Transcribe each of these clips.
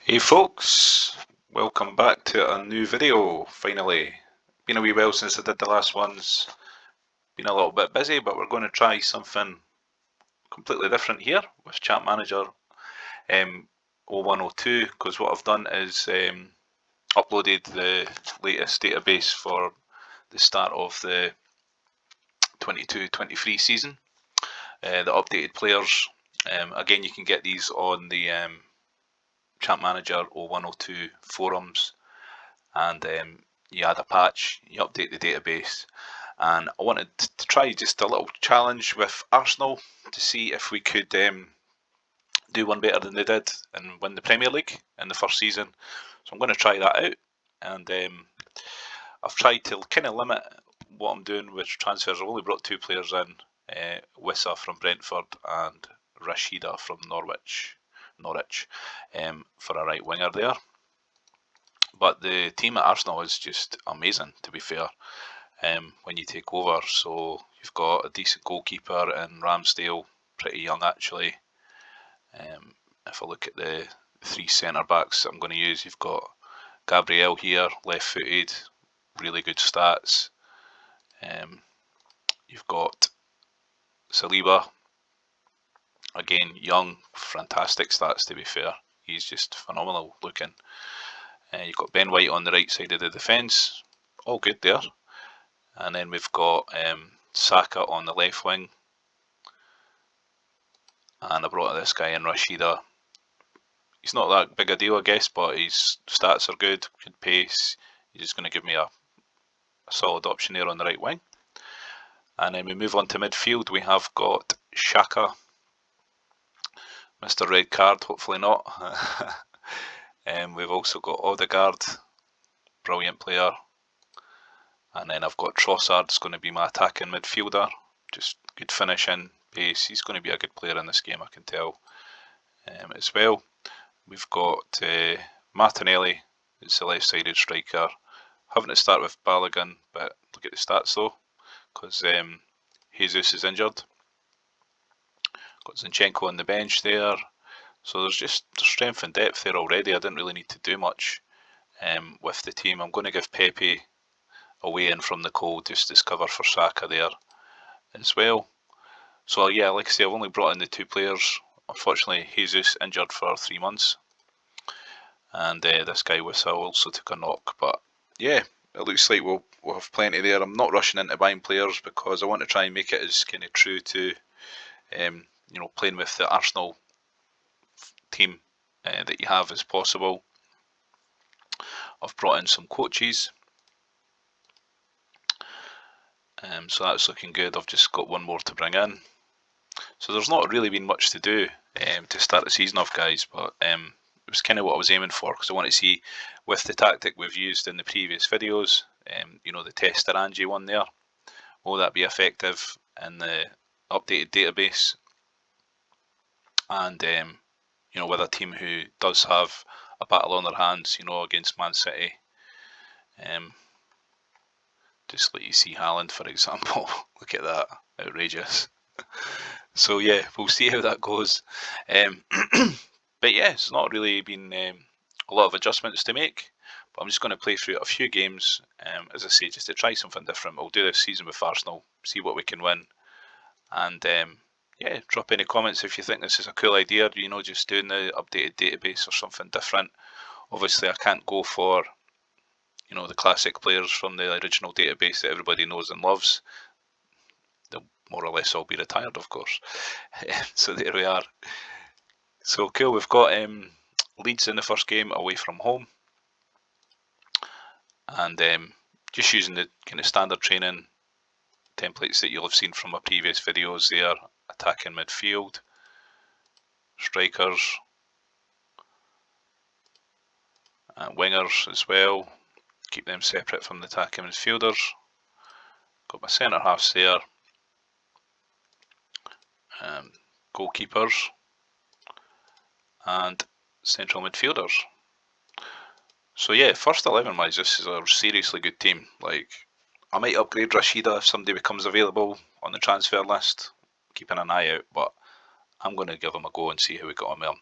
Hey folks, welcome back to a new video, finally. Been a wee while since I did the last ones. Been a little bit busy, but we're going to try something completely different here with Chat Manager 0102, because what I've done is uploaded the latest database for the start of the 22-23 season. The updated players. Again, you can get these on the Chat Manager 0102 forums, and you add a patch, you update the database, and I wanted to try just a little challenge with Arsenal to see if we could do one better than they did and win the Premier League in the first season. So I'm going to try that out, and I've tried to kind of limit what I'm doing with transfers. I've only brought two players in, Wissa from Brentford and Rashida from Norwich, for a right winger there. But the team at Arsenal is just amazing, to be fair, when you take over. So you've got a decent goalkeeper in Ramsdale, pretty young actually. If I look at the three centre backs I'm going to use, you've got Gabriel here, left footed, really good stats. You've got Saliba, again young, fantastic stats to be fair. He's just phenomenal looking. You've got Ben White on the right side of the defence, all good there. And then we've got Saka on the left wing. And I brought this guy in, Rashida. He's not that big a deal, I guess, but his stats are good, good pace. He's just going to give me a solid option there on the right wing. And then we move on to midfield. We have got Xhaka, Mr. Red Card, hopefully not. We've also got Odegaard, brilliant player. And then I've got Trossard's going to be my attacking midfielder, just good finishing, pace. He's going to be a good player in this game, I can tell, as well. We've got Martinelli, it's the left-sided striker. Having to start with Balogun, but look at the stats though, because Jesus is injured. Got Zinchenko on the bench there. So there's just strength and depth there already. I didn't really need to do much with the team. I'm going to give Pepe away in from the cold just as cover for Saka there as well. So yeah, like I say, I've only brought in the two players. Unfortunately, Jesus injured for 3 months, and this guy Wissa also took a knock. But yeah, it looks like we'll have plenty there. I'm not rushing into buying players because I want to try and make it as kind of true to playing with the Arsenal team that you have as possible. I've brought in some coaches. So that's looking good. I've just got one more to bring in. So there's not really been much to do to start the season off, guys, but it was kind of what I was aiming for, because I want to see, with the tactic we've used in the previous videos, the Tester Angie one there, will that be effective in the updated database? And with a team who does have a battle on their hands, against Man City. Just let you see Haaland, for example. Look at that, outrageous. So yeah, we'll see how that goes. But yeah, it's not really been a lot of adjustments to make. But I'm just going to play through a few games, as I say, just to try something different. We'll do this season with Arsenal, see what we can win. And yeah, drop any comments if you think this is a cool idea, just doing the updated database or something different. Obviously, I can't go for the classic players from the original database that everybody knows and loves. They'll more or less all be retired, of course. So there we are. So cool, we've got Leeds in the first game away from home. And just using the kind of standard training templates that you'll have seen from my previous videos there. Attacking midfield, strikers, wingers as well. Keep them separate from the attacking midfielders. Got my centre halves there. Goalkeepers and central midfielders. So yeah, first 11 wise, this is a seriously good team. Like, I might upgrade Rashida if somebody becomes available on the transfer list. Keeping an eye out, but I'm going to give him a go and see how we got on with him.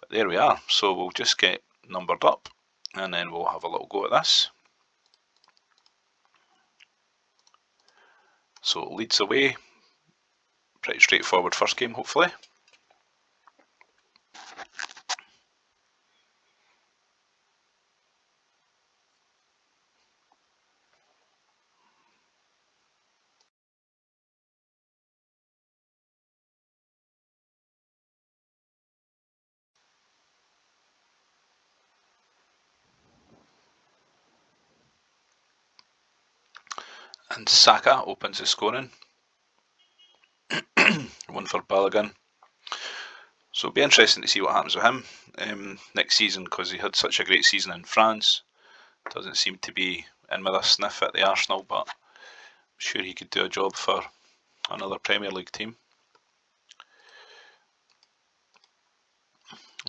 But there we are. So we'll just get numbered up and then we'll have a little go at this. So Leeds away, pretty straightforward first game hopefully. And Saka opens the scoring. One for Balogun. So it'll be interesting to see what happens with him next season, because he had such a great season in France. Doesn't seem to be in with a sniff at the Arsenal, but I'm sure he could do a job for another Premier League team.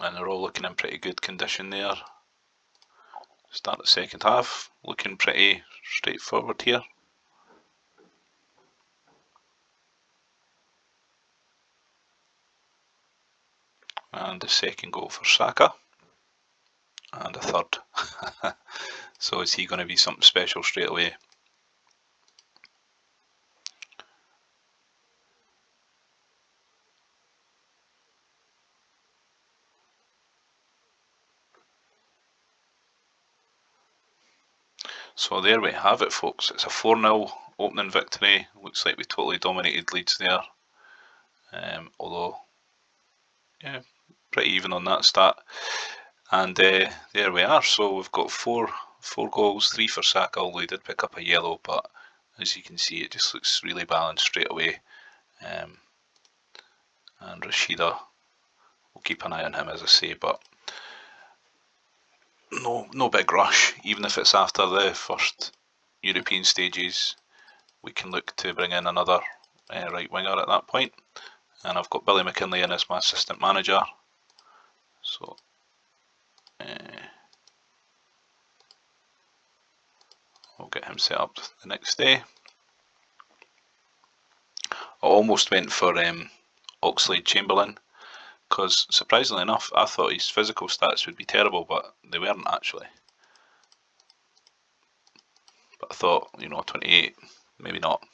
And they're all looking in pretty good condition there. Start the second half, looking pretty straightforward here. And the second goal for Saka. And a third. So is he going to be something special straight away? So there we have it, folks. It's a 4-0 opening victory. Looks like we totally dominated Leeds there. Although, yeah, pretty even on that stat. And there we are. So we've got four goals, 3 for Saka, although he did pick up a yellow, but as you can see, it just looks really balanced straight away. And Rashida, we'll keep an eye on him, as I say, but no big rush. Even if it's after the first European stages, we can look to bring in another right winger at that point. And I've got Billy McKinlay in as my assistant manager. So I'll get him set up the next day. I almost went for Oxlade-Chamberlain, because surprisingly enough, I thought his physical stats would be terrible, but they weren't actually. But I thought, 28, maybe not.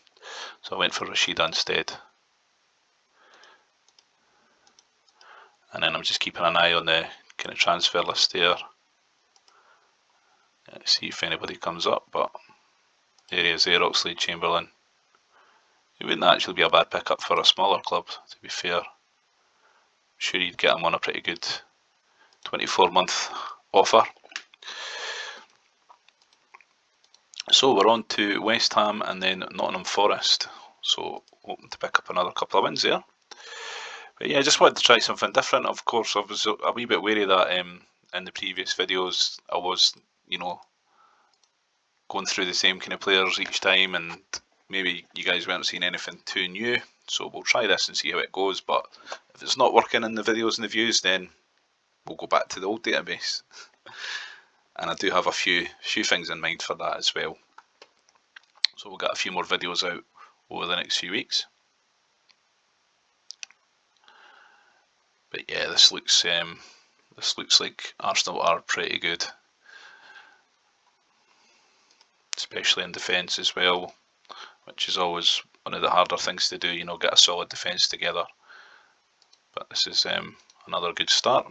So I went for Rashida instead. And then I'm just keeping an eye on the kind of transfer list there. See if anybody comes up, but there he is there, Oxlade-Chamberlain. It wouldn't actually be a bad pickup for a smaller club, to be fair. I'm sure you'd get him on a pretty good 24-month offer. So we're on to West Ham and then Nottingham Forest. So hoping to pick up another couple of wins there. But yeah, I just wanted to try something different. Of course, I was a wee bit wary that in the previous videos I was, going through the same kind of players each time, and maybe you guys weren't seeing anything too new. So we'll try this and see how it goes. But if it's not working in the videos and the views, then we'll go back to the old database. And I do have a few things in mind for that as well. So we'll get a few more videos out over the next few weeks. But yeah, this looks like Arsenal are pretty good, especially in defence as well, which is always one of the harder things to do. Get a solid defence together. But this is another good start.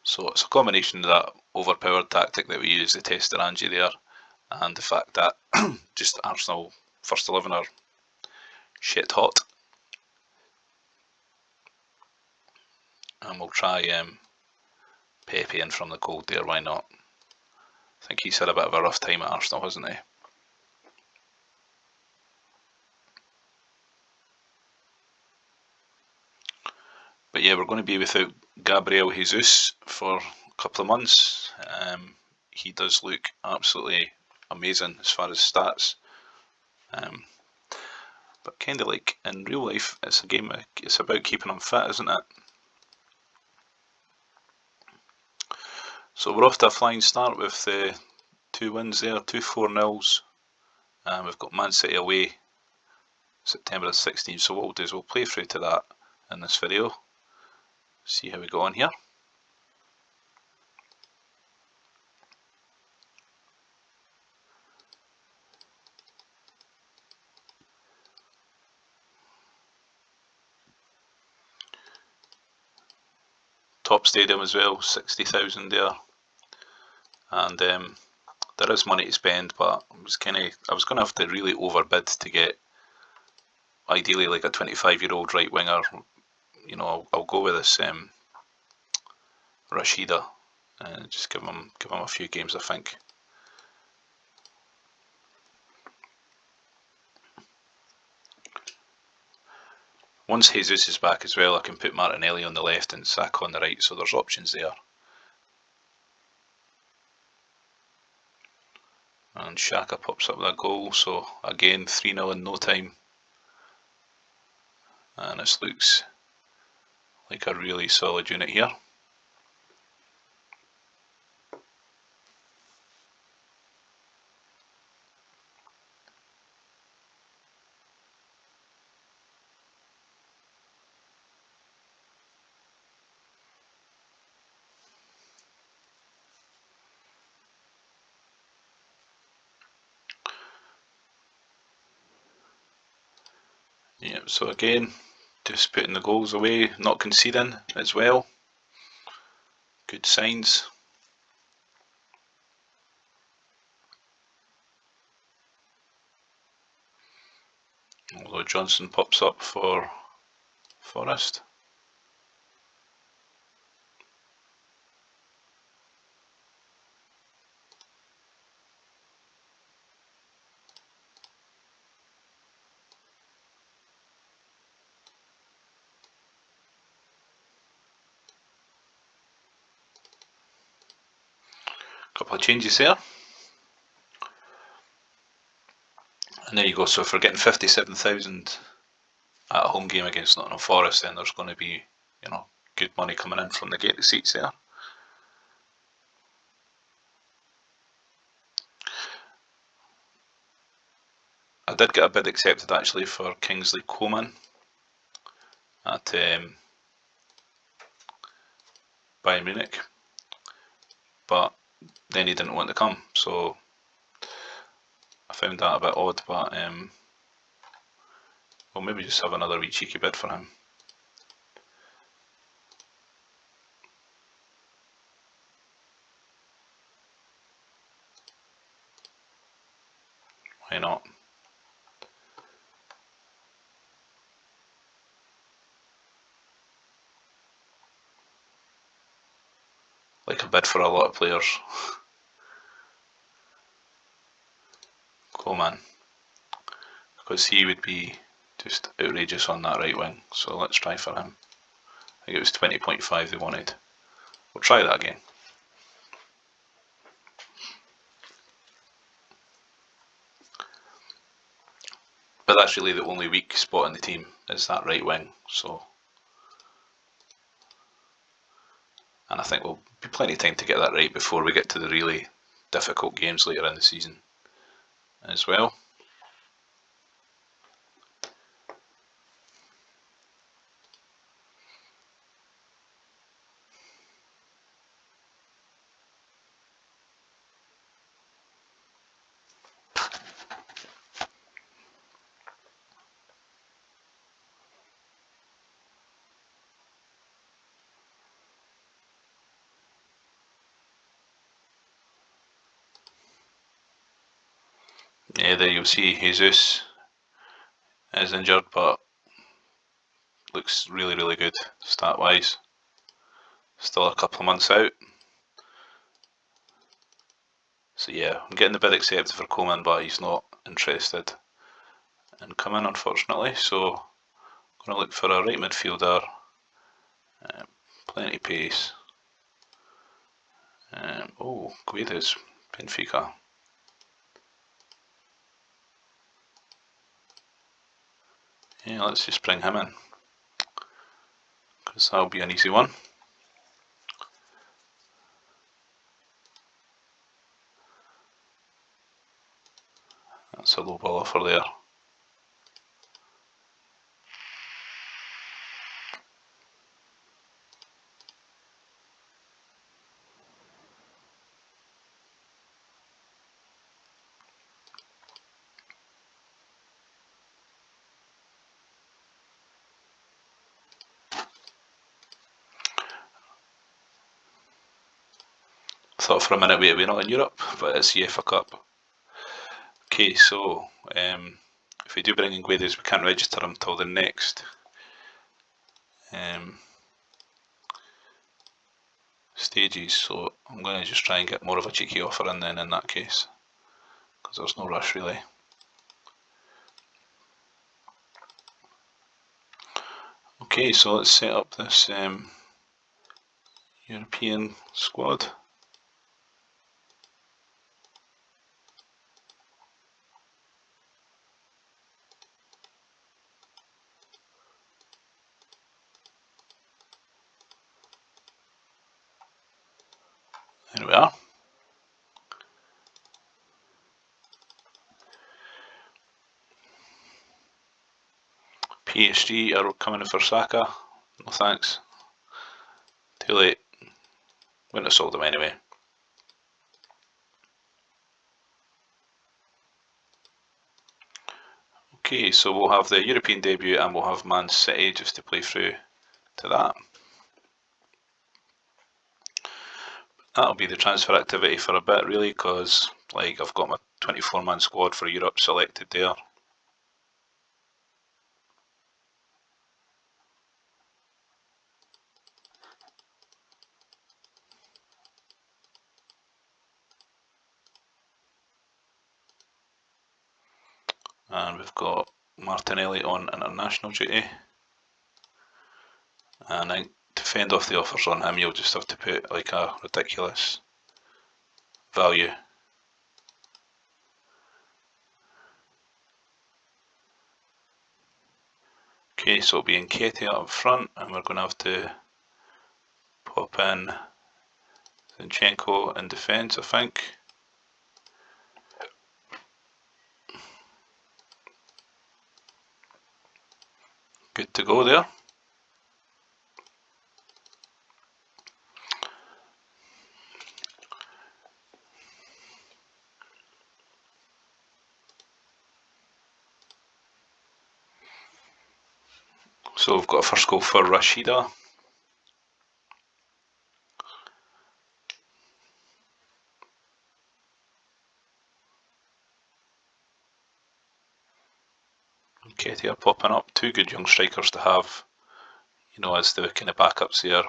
So it's a combination of that overpowered tactic that we use to test Angie there, and the fact that just Arsenal first 11 are shit hot. And we'll try Pepe in from the cold there, why not? I think he's had a bit of a rough time at Arsenal, hasn't he? But yeah, we're going to be without Gabriel Jesus for a couple of months. He does look absolutely amazing as far as stats. But kind of like in real life, it's about keeping him fit, isn't it? So we're off to a flying start with 2 wins there, 2 4-0s. We've got Man City away, September the 16th. So what we'll do is we'll play through to that in this video, see how we go on here. Top stadium as well, 60,000 there, and there is money to spend, but I was going to have to really overbid to get ideally like a 25-year-old right winger. You know, I'll go with this Rashida, and just give him a few games, I think. Once Jesus is back as well, I can put Martinelli on the left and Saka on the right, so there's options there. And Xhaka pops up with a goal, so again 3-0 in no time. And this looks like a really solid unit here. Yeah, so again, just putting the goals away, not conceding as well. Good signs. Although Johnson pops up for Forest. Couple of changes there. And there you go, so if we're getting 57,000 at a home game against Nottingham Forest, then there's going to be, you know, good money coming in from the gate seats there. I did get a bid accepted actually for Kingsley Coman at Bayern Munich, but then he didn't want to come, so I found that a bit odd, but we'll maybe just have another wee cheeky bid for him. Why not? Like a bid for a lot of players. Coman, because he would be just outrageous on that right wing, so let's try for him. I think it was 20.5 they wanted. We'll try that again. But that's really the only weak spot in the team, is that right wing, so. And I think we'll be plenty of time to get that right before we get to the really difficult games later in the season as well. Yeah, there you'll see Jesus is injured, but looks really, really good stat-wise. Still a couple of months out. So yeah, I'm getting the bid accepted for Coman, but he's not interested in coming, unfortunately. So I'm going to look for a right midfielder. Plenty pace. Oh, Guedes, Benfica. Yeah, let's just bring him in, because that'll be an easy one. That's a low ball offer there. Thought for a minute we're not in Europe, but it's UEFA Cup. Okay, so if we do bring in Guedes, we can't register him till the next stages, so I'm going to just try and get more of a cheeky offer in then in that case, because there's no rush really. Okay, so let's set up this European squad. There we are. PSG are coming in for Saka. No thanks. Too late. Wouldn't have sold them anyway. Okay, so we'll have the European debut and we'll have Man City just to play through to that. That'll be the transfer activity for a bit really, because like I've got my 24-man squad for Europe selected there. And we've got Martinelli on international duty. And then to fend off the offers on him, you'll just have to put like a ridiculous value. Okay, so it'll be Nketiah up front, and we're going to have to pop in Zinchenko in defence, I think. Good to go there. So we've got a first goal for Rashida. Nketiah popping up. Two good young strikers to have, you know, as the kind of backups there.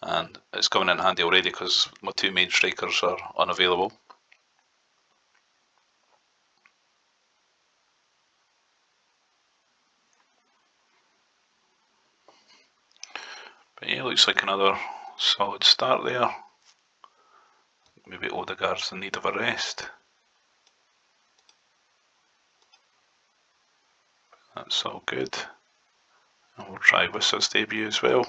And it's coming in handy already because my two main strikers are unavailable. But yeah, looks like another solid start there. Maybe Odegaard's in need of a rest. That's all good. And we'll try Wissa's debut as well.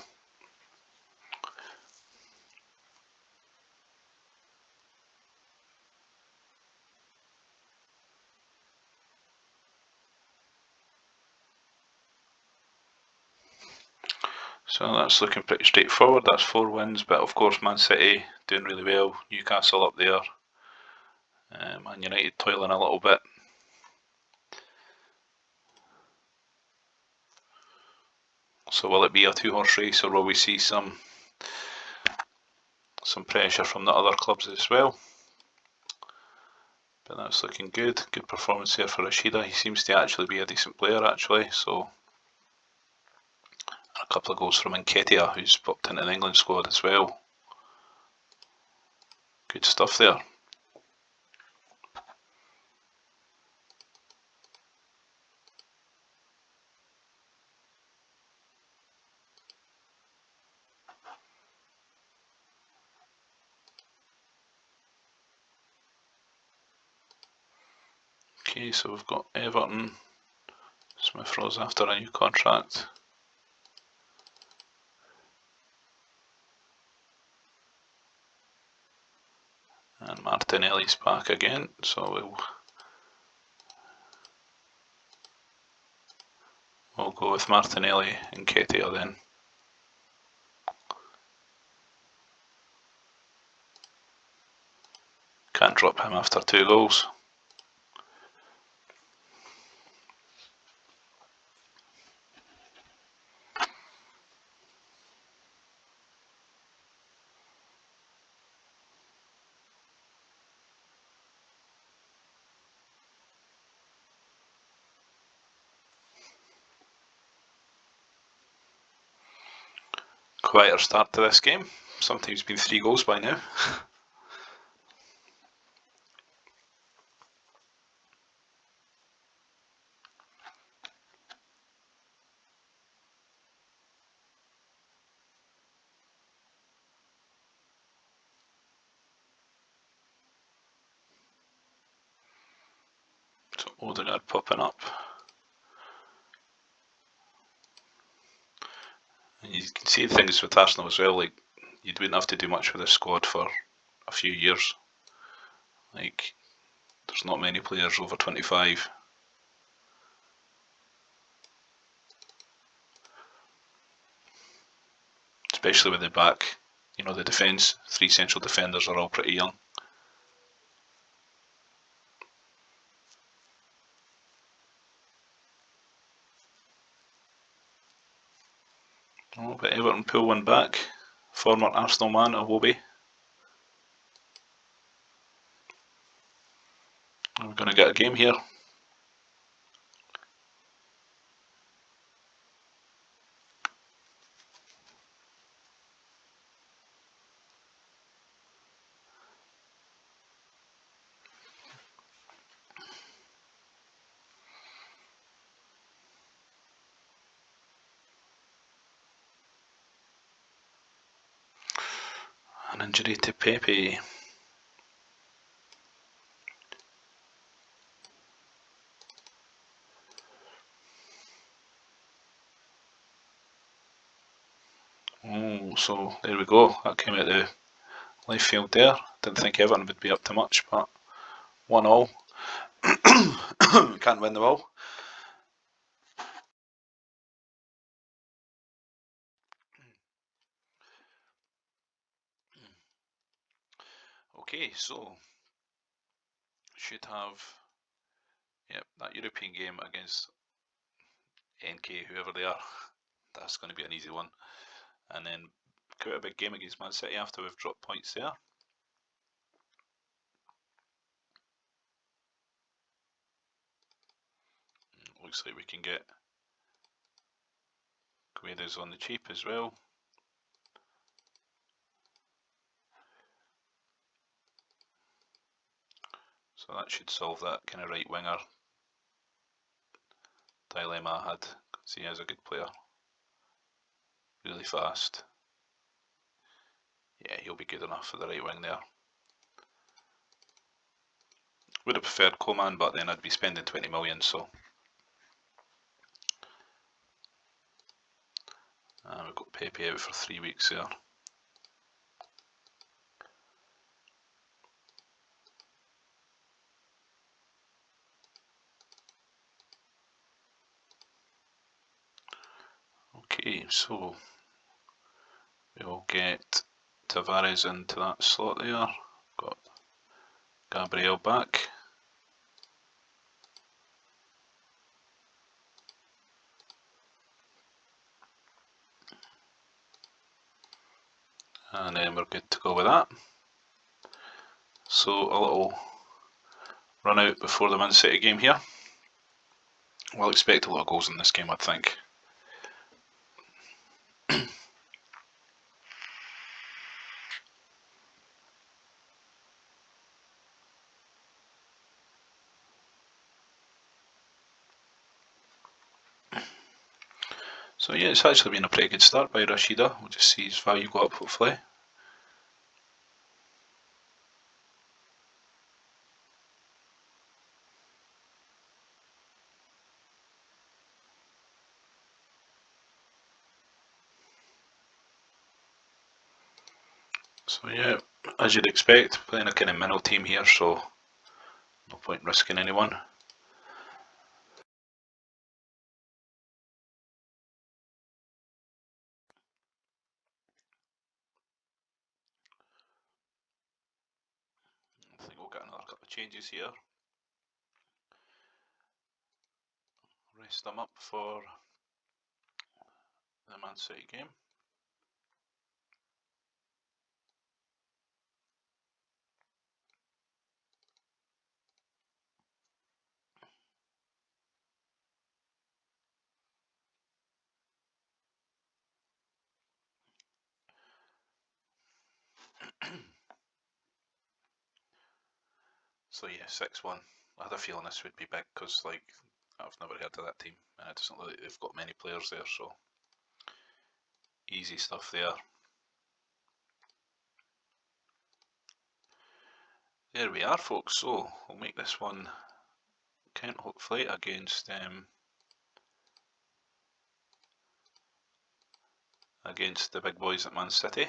So that's looking pretty straightforward. That's 4 wins, but of course Man City doing really well. Newcastle up there. Man United toiling a little bit. So will it be a 2-horse race, or will we see some pressure from the other clubs as well? But that's looking good. Good performance here for Rashida. He seems to actually be a decent player actually. So a couple of goals from Nketiah, who's popped into the England squad as well. Good stuff there. Okay, so we've got Everton. Smith Rowe's after a new contract. And Martinelli's back again, so we'll go with Martinelli and Nketiah then. Can't drop him after 2 goals. Quieter start to this game. Sometimes been 3 goals by now. So Odegaard popping up. And you can see things with Arsenal as well, like you wouldn't have to do much with this squad for a few years. Like, there's not many players over 25. Especially with the back, you know, the defence, 3 central defenders are all pretty young. Oh, but Everton pull one back. Former Arsenal man, Iwobi. We're going to get a game here. An injury to Pepe. Oh, so there we go. That came out the left field there. Didn't think Everton would be up to much, but 1-1. Can't win them all. Okay, so should have, yep, that European game against NK, whoever they are. That's going to be an easy one. And then quite a big game against Man City after we've dropped points there. Looks like we can get Guedes on the cheap as well. So that should solve that kind of right winger dilemma I had, because he is a good player. Really fast. Yeah, he'll be good enough for the right wing there. Would have preferred Coman, but then I'd be spending 20 million, so. And we've got Pepe out for 3 weeks there. Okay, so we'll get Tavares into that slot there. Got Gabriel back. And then we're good to go with that. So a little run out before the Man City game here. We'll expect a lot of goals in this game, I think. So yeah, it's actually been a pretty good start by Rashida. We'll just see his value go up, hopefully. So yeah, as you'd expect, playing a kind of minnow team here, so no point risking anyone. I think we'll get another couple of changes here. Rest them up for the Man City game. So yeah, 6-1. I had a feeling this would be big because like I've never heard of that team and it doesn't look like they've got many players there, so easy stuff there. There we are, folks. So we'll make this one count hopefully against the big boys at Man City.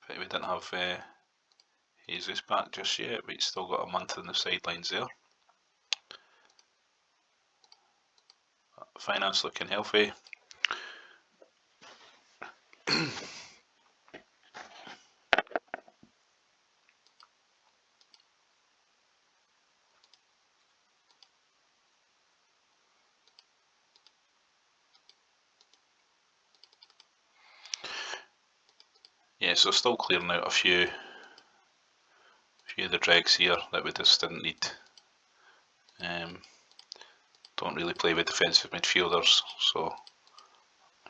But we didn't have Jesus back just yet, but he's still got a month in the sidelines there. Finance looking healthy. Yeah, so still clearing out a few of the dregs here that we just didn't need. Don't really play with defensive midfielders, so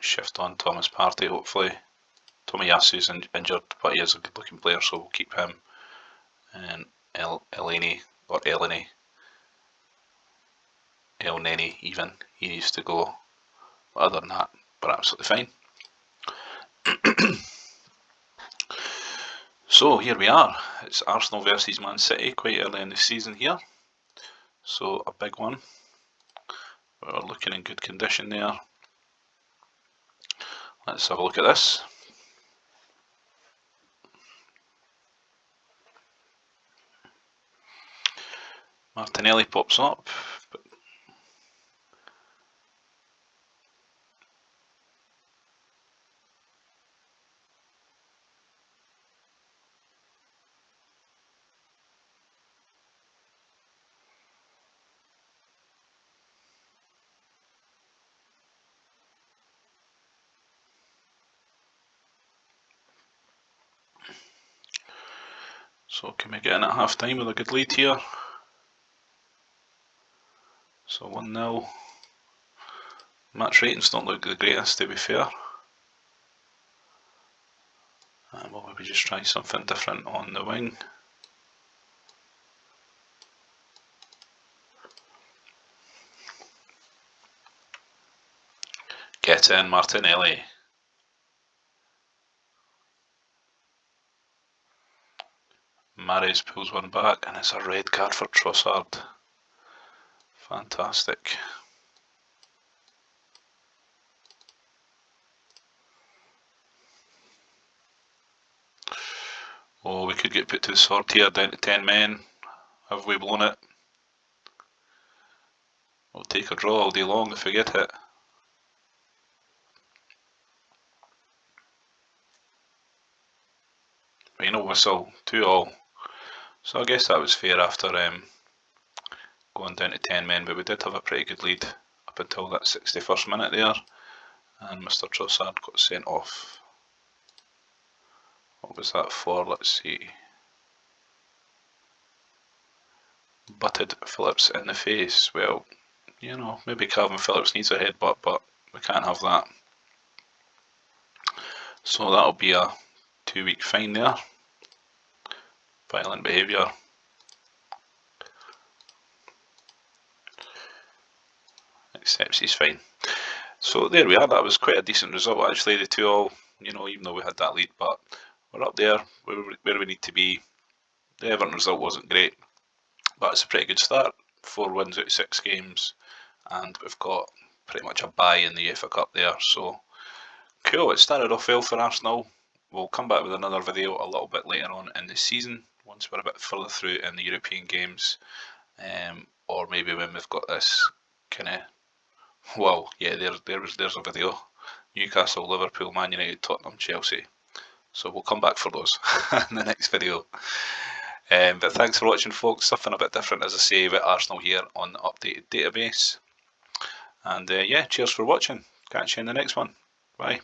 shift on Thomas Partey hopefully. Tomiyasu's injured, but he is a good looking player, so we'll keep him. And Elneny even, he needs to go. But other than that, we're absolutely fine. So here we are, it's Arsenal versus Man City quite early in the season here. So a big one. We're looking in good condition there. Let's have a look at this. Martinelli pops up. So can we get in at half time with a good lead here? So 1-0. Match ratings don't look the greatest, to be fair. And we'll maybe just try something different on the wing. Get in, Martinelli. Mahrez pulls one back and it's a red card for Trossard. Fantastic. Oh, we could get put to the sword here, down to 10 men. Have we blown it? We'll take a draw all day long if we get it. Final whistle, 2-2. So I guess that was fair after going down to 10 men, but we did have a pretty good lead up until that 61st minute there, and Mr. Trossard got sent off. What was that for? Let's see. Butted Phillips in the face. Well, you know, maybe Calvin Phillips needs a headbutt, but we can't have that. So that'll be a 2-week fine there. Violent behaviour. Accepts he's fine. So there we are, that was quite a decent result actually, the 2-2, you know, even though we had that lead, but we're up there where we need to be. The Everton result wasn't great, but it's a pretty good start. 4 wins out of 6 games, and we've got pretty much a bye in the FA Cup there, so cool. It started off well for Arsenal. We'll come back with another video a little bit later on in the season, once we're a bit further through in the European games, or maybe when we've got this kind of, well, yeah, there's a video. Newcastle, Liverpool, Man United, Tottenham, Chelsea. So we'll come back for those in the next video. But thanks for watching, folks. Something a bit different, as I say, with Arsenal here on the updated database. And yeah, cheers for watching. Catch you in the next one. Bye.